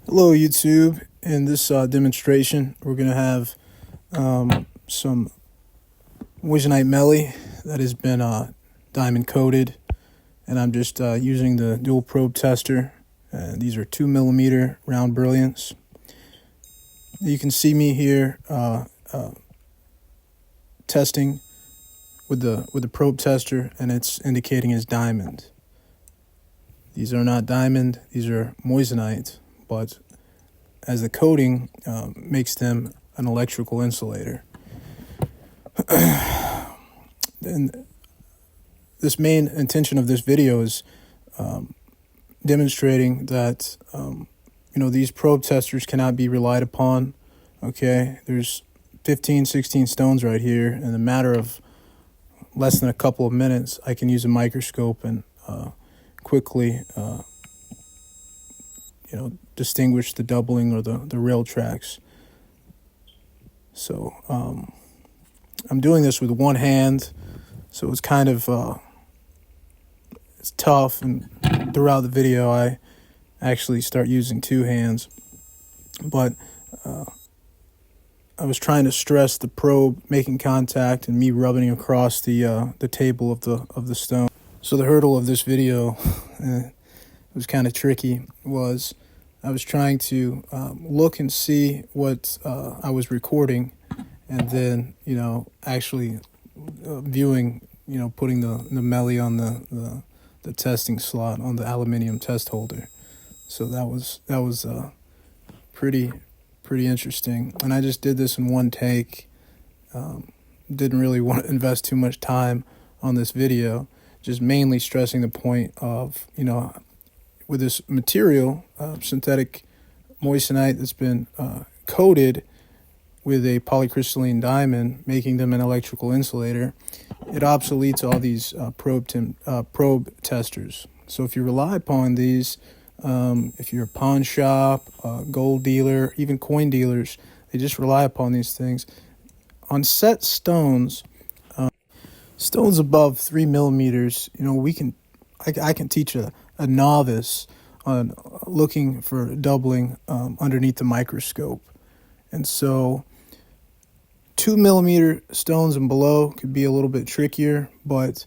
Hello YouTube. In this demonstration we're going to have some Moissanite melee that has been diamond coated, and I'm just using the dual probe tester. These are 2mm round brilliants. You can see me here testing with the probe tester, and it's indicating as diamond. These are not diamond, these are Moissanite, but as the coating makes them an electrical insulator. And this main intention of this video is demonstrating that these probe testers cannot be relied upon. Okay, there's 15-16 stones right here. In a matter of less than a couple of minutes, I can use a microscope and quickly distinguish the doubling or the rail tracks. So I'm doing this with one hand, so it's kind of it's tough, and throughout the video I actually start using two hands, but I was trying to stress the probe making contact and me rubbing across the table of the stone. So the hurdle of this video was kind of tricky. Was I was trying to look and see what I was recording, and then actually viewing, putting the melee on the testing slot on the aluminum test holder. So that was pretty interesting, and I just did this in one take. Didn't really want to invest too much time on this video, just mainly stressing the point of with this material, synthetic moissanite that's been coated with a polycrystalline diamond, making them an electrical insulator, it obsoletes all these probe testers. So if you rely upon these, if you're a pawn shop, gold dealer, even coin dealers, they just rely upon these things. On set stones, stones above 3mm, I can teach a novice on looking for doubling underneath the microscope. And so 2mm stones and below could be a little bit trickier, but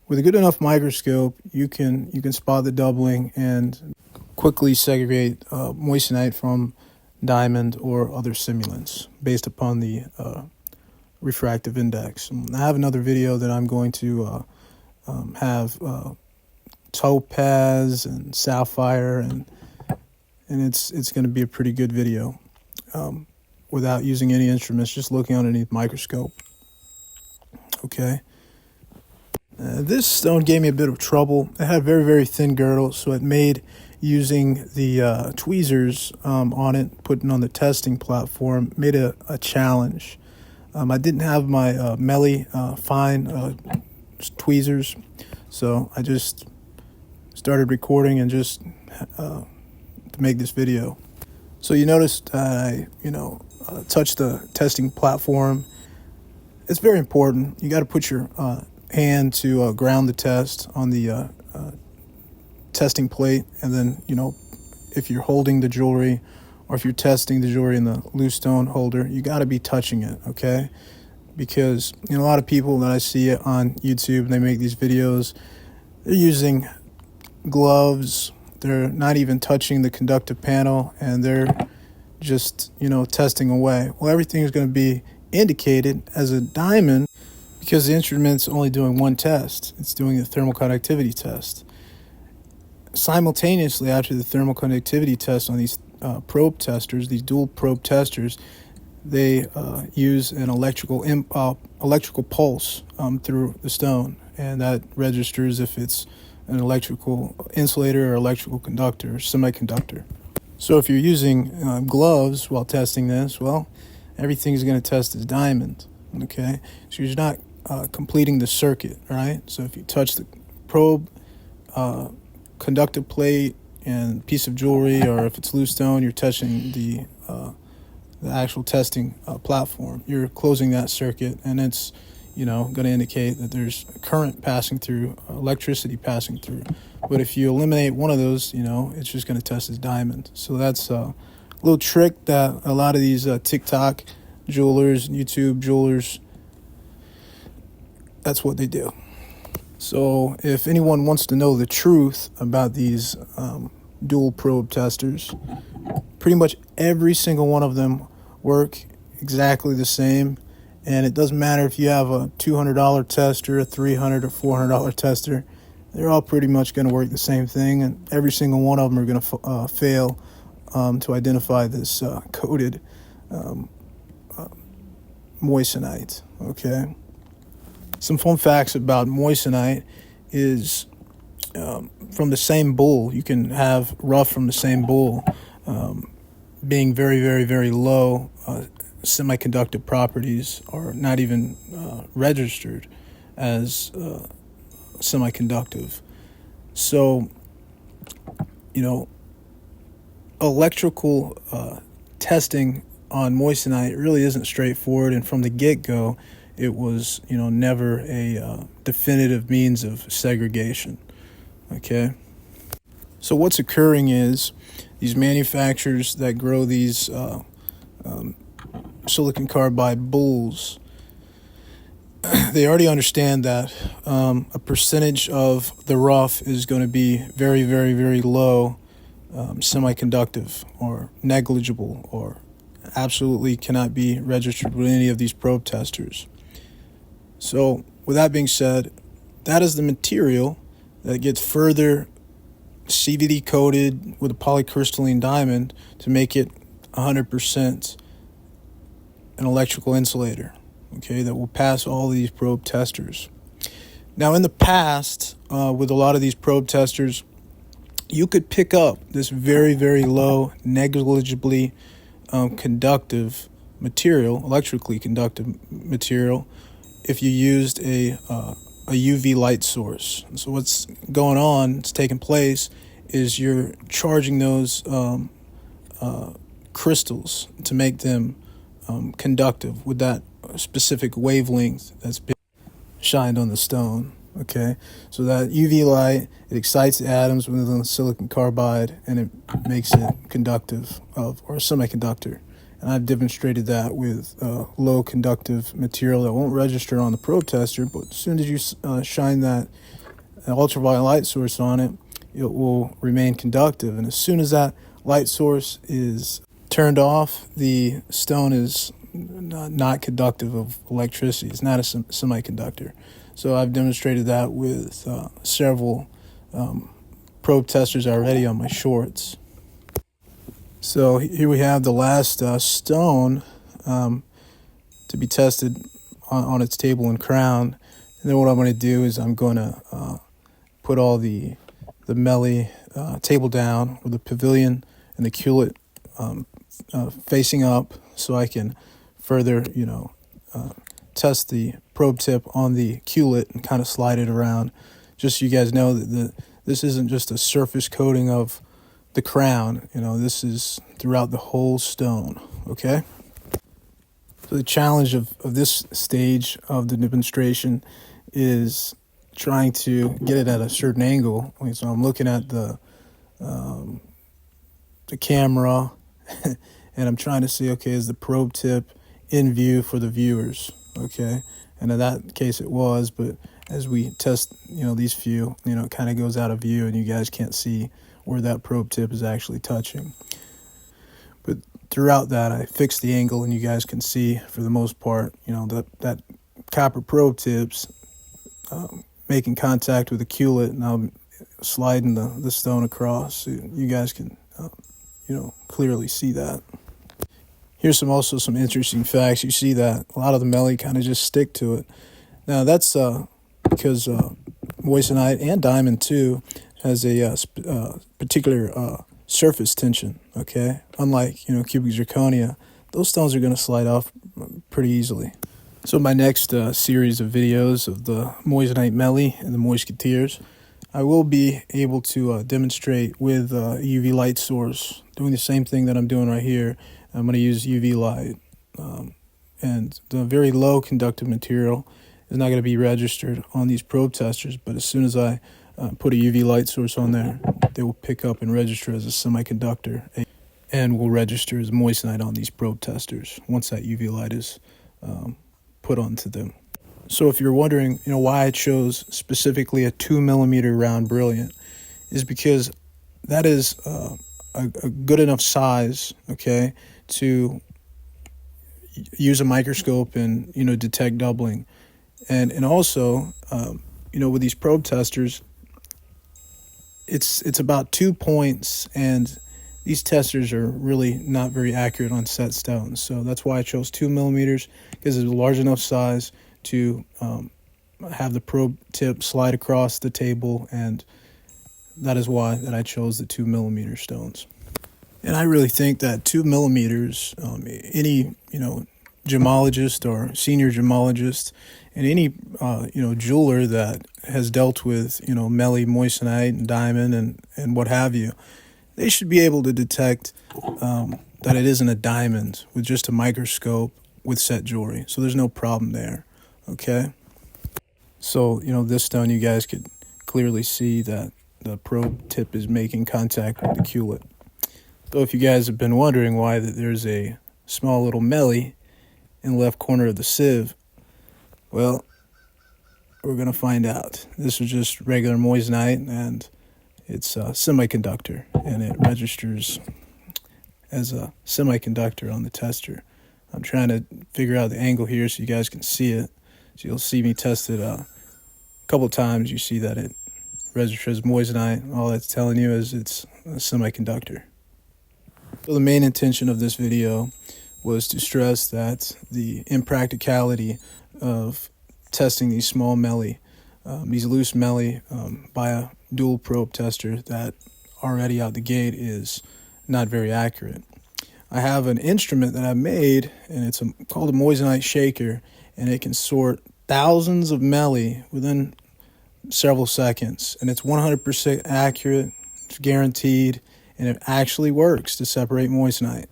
with a good enough microscope, you can spot the doubling and quickly segregate moissanite from diamond or other simulants based upon the refractive index. And I have another video that I'm going to have topaz and sapphire, and it's going to be a pretty good video without using any instruments, just looking underneath microscope. Okay. This stone gave me a bit of trouble. It had very, very thin girdle, so it made using the tweezers on it, putting on the testing platform, made a challenge. I didn't have my melee fine tweezers, so I just started recording and just to make this video. So you noticed I touched the testing platform. It's very important. You got to put your hand to ground the test on the testing plate, and then if you're holding the jewelry or if you're testing the jewelry in the loose stone holder, you got to be touching it, okay? Because a lot of people that I see on YouTube, and they make these videos, they're using gloves, they're not even touching the conductive panel, and they're just testing away. Well, everything is going to be indicated as a diamond because the instrument's only doing one test. It's doing the thermal conductivity test. Simultaneously, after the thermal conductivity test on these probe testers, these dual probe testers, they use an electrical pulse through the stone, and that registers if it's an electrical insulator or electrical conductor or semiconductor. So if you're using gloves while testing this, well, everything is going to test as diamond. Okay, so you're not completing the circuit, right? So if you touch the probe, conductive plate, and piece of jewelry, or if it's loose stone, you're touching the actual testing platform. You're closing that circuit, and it's going to indicate that there's current passing through, electricity passing through. But if you eliminate one of those, it's just going to test as diamond. So that's a little trick that a lot of these TikTok jewelers, YouTube jewelers, that's what they do. So if anyone wants to know the truth about these dual probe testers, pretty much every single one of them work exactly the same. And it doesn't matter if you have a $200 tester, a $300 or $400 tester. They're all pretty much going to work the same thing, and every single one of them are going to fail to identify this coated moissanite. Okay. Some fun facts about moissanite is from the same bull. You can have rough from the same bull being very, very, very low. Semiconductive properties are not even registered as semiconductive. So, electrical testing on moissanite really isn't straightforward, and from the get-go, it was, never a definitive means of segregation. Okay? So what's occurring is these manufacturers that grow these silicon carbide bulls, they already understand that a percentage of the rough is going to be very, very, very low, semiconductive or negligible, or absolutely cannot be registered with any of these probe testers. So with that being said, that is the material that gets further CVD coated with a polycrystalline diamond to make it 100% an electrical insulator, okay, that will pass all of these probe testers. Now, in the past, with a lot of these probe testers, you could pick up this very, very low, negligibly conductive material, electrically conductive material, if you used a UV light source. So what's going on, it's taking place, is you're charging those crystals to make them conductive with that specific wavelength that's been shined on the stone. Okay, so that UV light, it excites the atoms within the silicon carbide, and it makes it conductive or a semiconductor. And I've demonstrated that with low conductive material that won't register on the probe tester, but as soon as you shine that ultraviolet light source on it, it will remain conductive. And as soon as that light source is turned off, the stone is not conductive of electricity. It's not a semiconductor. So I've demonstrated that with several probe testers already on my shorts. So here we have the last stone to be tested on its table and crown. And then what I'm going to do is I'm going to put all the melee table down with the pavilion and the culet facing up, so I can further, test the probe tip on the culet and kind of slide it around. Just so you guys know that this isn't just a surface coating of the crown. This is throughout the whole stone. Okay. So the challenge of this stage of the demonstration is trying to get it at a certain angle. So I'm looking at the camera and I'm trying to see, okay, is the probe tip in view for the viewers? Okay. And in that case it was, but as we test, these few, it kind of goes out of view and you guys can't see where that probe tip is actually touching. But throughout that, I fixed the angle and you guys can see, for the most part, that copper probe tips making contact with the culet, and I'm sliding the stone across. So you guys can, clearly see that. Here's also some interesting facts. You see that a lot of the melee kind of just stick to it. Now that's because moissanite and diamond too has a particular surface tension. Okay, unlike cubic zirconia, those stones are going to slide off pretty easily. So my next series of videos of the moissanite melee and the moisquetiers, I will be able to demonstrate with a UV light source, doing the same thing that I'm doing right here. I'm going to use UV light and the very low conductive material, is not going to be registered on these probe testers, but as soon as I put a UV light source on there, they will pick up and register as a semiconductor and will register as moissanite on these probe testers once that UV light is put onto them. So if you're wondering, why I chose specifically a 2mm round brilliant, is because that is a good enough size, okay, to use a microscope and detect doubling, and also with these probe testers, it's about 2 points, and these testers are really not very accurate on set stones. So that's why I chose 2mm, because it's a large enough size to have the probe tip slide across the table, and that is why that I chose the 2mm stones. And I really think that 2mm, any gemologist or senior gemologist, and any jeweler that has dealt with meli, moissanite, and diamond, and what have you, they should be able to detect that it isn't a diamond with just a microscope with set jewelry. So there's no problem there. Okay. So this stone, you guys could clearly see that the probe tip is making contact with the culet. So if you guys have been wondering why that there's a small little meli in the left corner of the sieve, well, we're going to find out. This is just regular moissanite, and it's a semiconductor, and it registers as a semiconductor on the tester. I'm trying to figure out the angle here so you guys can see it. So you'll see me test it a couple times. You see that it registers moissanite. All that's telling you is it's a semiconductor. So the main intention of this video was to stress that the impracticality of testing these small meli, these loose meli, by a dual probe tester that already out the gate is not very accurate. I have an instrument that I've made, and it's called a Moissanite shaker, and it can sort thousands of meli within several seconds, and it's 100% accurate, it's guaranteed, and it actually works to separate moissanite.